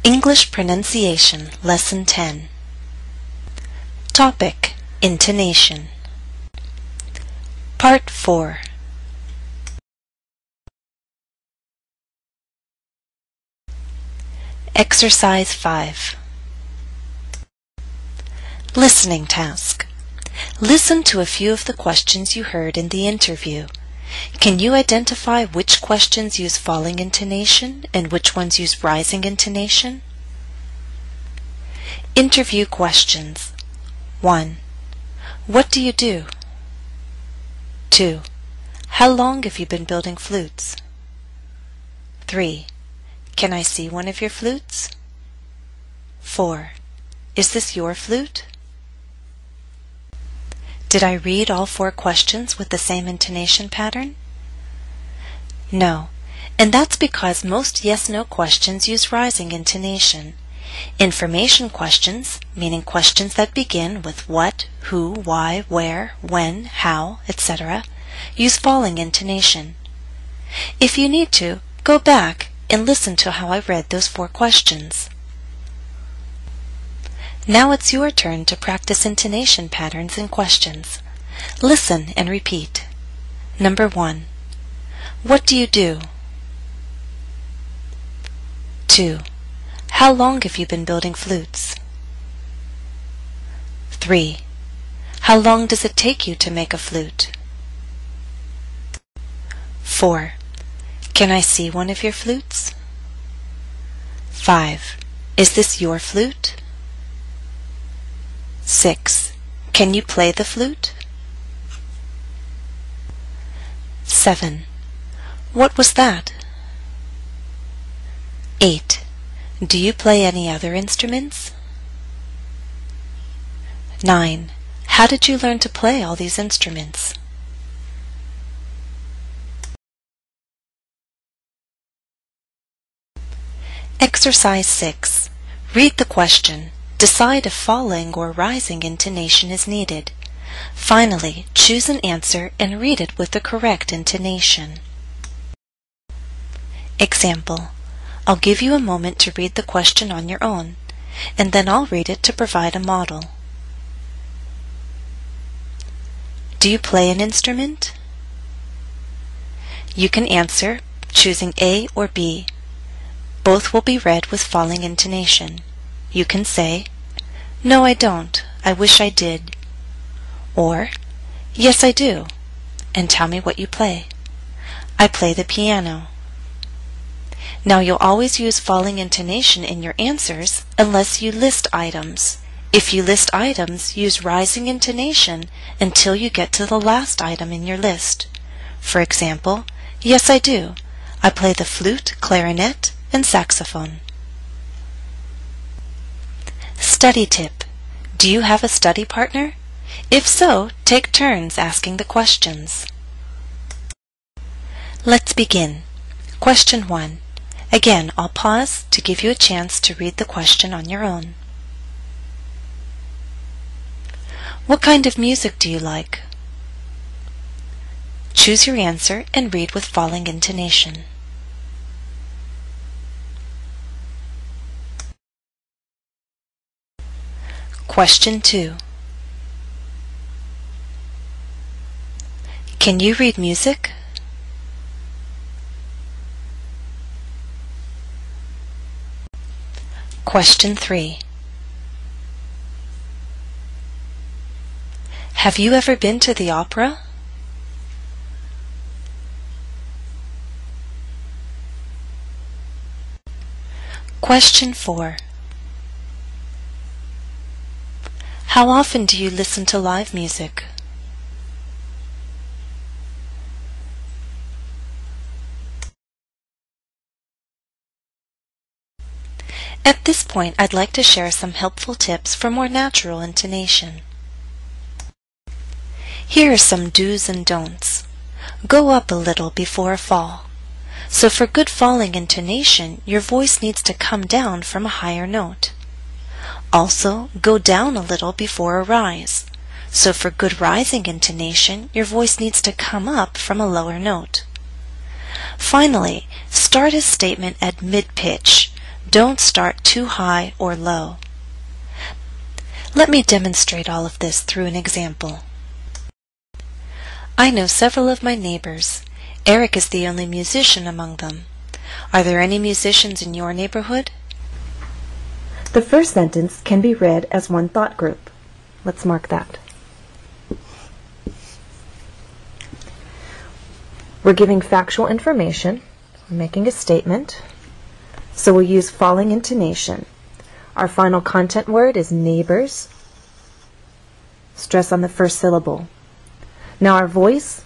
English Pronunciation Lesson 10. Topic: Intonation. Part 4. Exercise 5. Listening task. Listen to a few of the questions you heard in the interview. Can you identify which questions use falling intonation and which ones use rising intonation? Interview questions. 1. What do you do? 2. How long have you been building flutes? 3. Can I see one of your flutes? 4. Is this your flute? Did I read all 4 questions with the same intonation pattern? No, and that's because most yes-no questions use rising intonation. Information questions, meaning questions that begin with what, who, why, where, when, how, etc., use falling intonation. If you need to, go back and listen to how I read those 4 questions. Now it's your turn to practice intonation patterns and questions. Listen and repeat. Number 1. What do you do? 2. How long have you been building flutes? 3. How long does it take you to make a flute? 4. Can I see one of your flutes? 5. Is this your flute? 6. Can you play the flute? 7. What was that? 8. Do you play any other instruments? 9. How did you learn to play all these instruments? Exercise 6. Read the question. Decide if falling or rising intonation is needed. Finally, choose an answer and read it with the correct intonation. Example. I'll give you a moment to read the question on your own, and then I'll read it to provide a model. Do you play an instrument? You can answer choosing A or B. Both will be read with falling intonation. You can say, "No, I don't. I wish I did." Or, "Yes, I do. And tell me what you play." "I play the piano." Now you'll always use falling intonation in your answers unless you list items. If you list items, use rising intonation until you get to the last item in your list. For example, "Yes, I do. I play the flute, clarinet, and saxophone." Study tip. Do you have a study partner? If so, take turns asking the questions. Let's begin. Question 1. Again, I'll pause to give you a chance to read the question on your own. What kind of music do you like? Choose your answer and read with falling intonation. Question 2. Can you read music? Question 3. Have you ever been to the opera? Question 4. How often do you listen to live music? At this point, I'd like to share some helpful tips for more natural intonation. Here are some do's and don'ts. Go up a little before a fall. So for good falling intonation, your voice needs to come down from a higher note. Also, go down a little before a rise. So for good rising intonation, your voice needs to come up from a lower note. Finally, start a statement at mid-pitch. Don't start too high or low. Let me demonstrate all of this through an example. I know several of my neighbors. Eric is the only musician among them. Are there any musicians in your neighborhood? The first sentence can be read as one thought group. Let's mark that. We're giving factual information. We're making a statement. So we'll use falling intonation. Our final content word is neighbors. Stress on the first syllable. Now our voice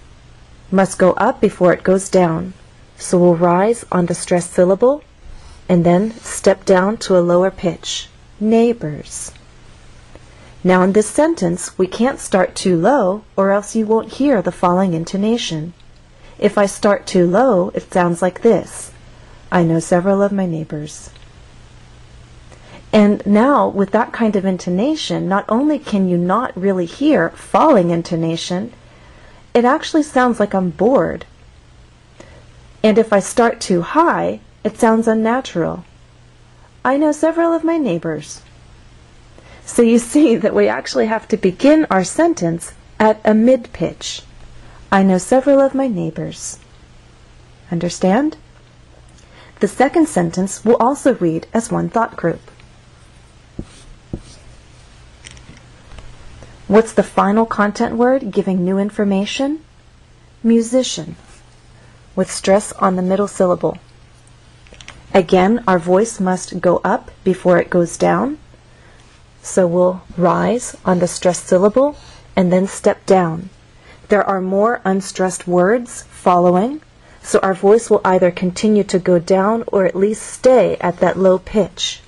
must go up before it goes down. So we'll rise on the stressed syllable and then step down to a lower pitch. Neighbors. Now in this sentence, we can't start too low or else you won't hear the falling intonation. If I start too low, it sounds like this. I know several of my neighbors. And now with that kind of intonation, not only can you not really hear falling intonation, it actually sounds like I'm bored. And if I start too high, it sounds unnatural. I know several of my neighbors. So you see that we actually have to begin our sentence at a mid-pitch. I know several of my neighbors. Understand? The second sentence will also read as one thought group. What's the final content word giving new information? Musician, with stress on the middle syllable. Again, our voice must go up before it goes down. So we'll rise on the stressed syllable and then step down. There are more unstressed words following, so our voice will either continue to go down or at least stay at that low pitch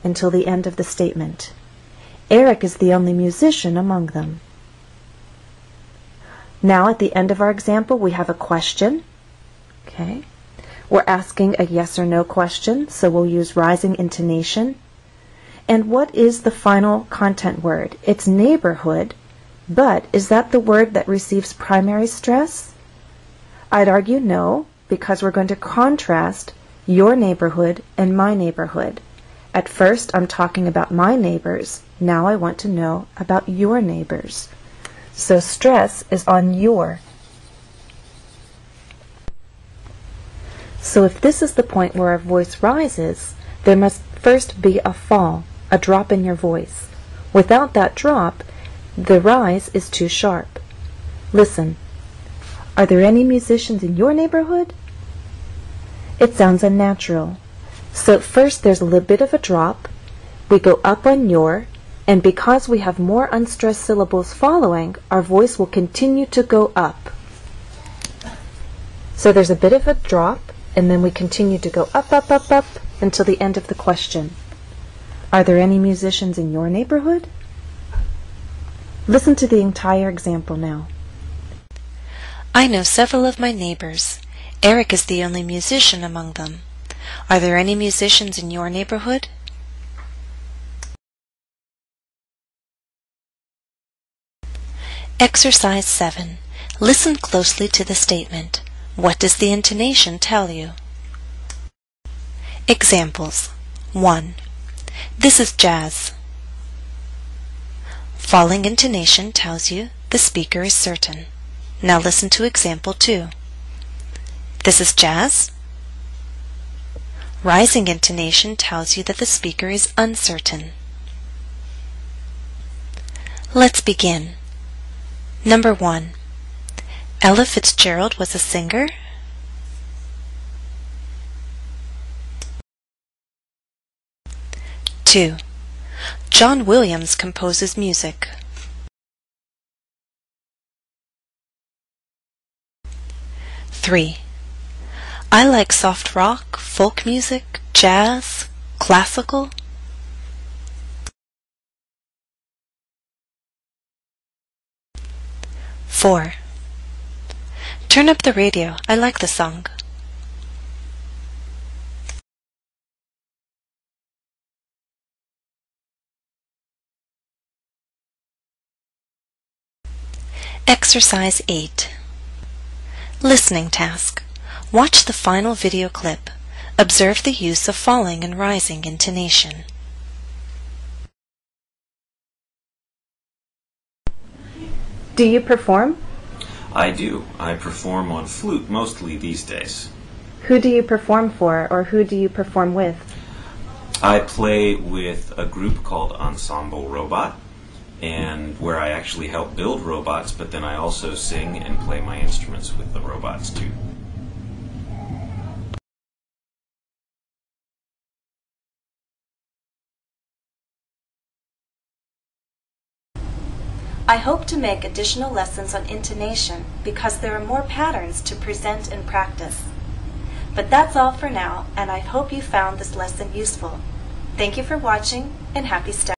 until the end of the statement. Eric is the only musician among them. Now at the end of our example, we have a question. Okay. We're asking a yes or no question, so we'll use rising intonation. And what is the final content word? It's neighborhood, but is that the word that receives primary stress? I'd argue no, because we're going to contrast your neighborhood and my neighborhood. At first, I'm talking about my neighbors. Now I want to know about your neighbors. So stress is on your. So if this is the point where our voice rises, there must first be a fall, a drop in your voice. Without that drop, the rise is too sharp. Listen. Are there any musicians in your neighborhood? It sounds unnatural. So first there's a little bit of a drop. We go up on your, and because we have more unstressed syllables following, our voice will continue to go up. So there's a bit of a drop, and then we continue to go up, up, up, up, until the end of the question. Are there any musicians in your neighborhood? Listen to the entire example now. I know several of my neighbors. Eric is the only musician among them. Are there any musicians in your neighborhood? Exercise 7. Listen closely to the statement. What does the intonation tell you? Examples. 1. This is jazz. Falling intonation tells you the speaker is certain. Now listen to example 2. This is jazz. Rising intonation tells you that the speaker is uncertain. Let's begin. Number 1. Ella Fitzgerald was a singer. Two. John Williams composes music. 3. I like soft rock, folk music, jazz, classical. 4. Turn up the radio. I like the song. 8. Listening task. Watch the final video clip. Observe the use of falling and rising intonation. Do you perform? I do. I perform on flute mostly these days. Who do you perform for, or who do you perform with? I play with a group called Ensemble Robot, and where I actually help build robots, but then I also sing and play my instruments with the robots too. I hope to make additional lessons on intonation because there are more patterns to present and practice. But that's all for now, and I hope you found this lesson useful. Thank you for watching, and happy study.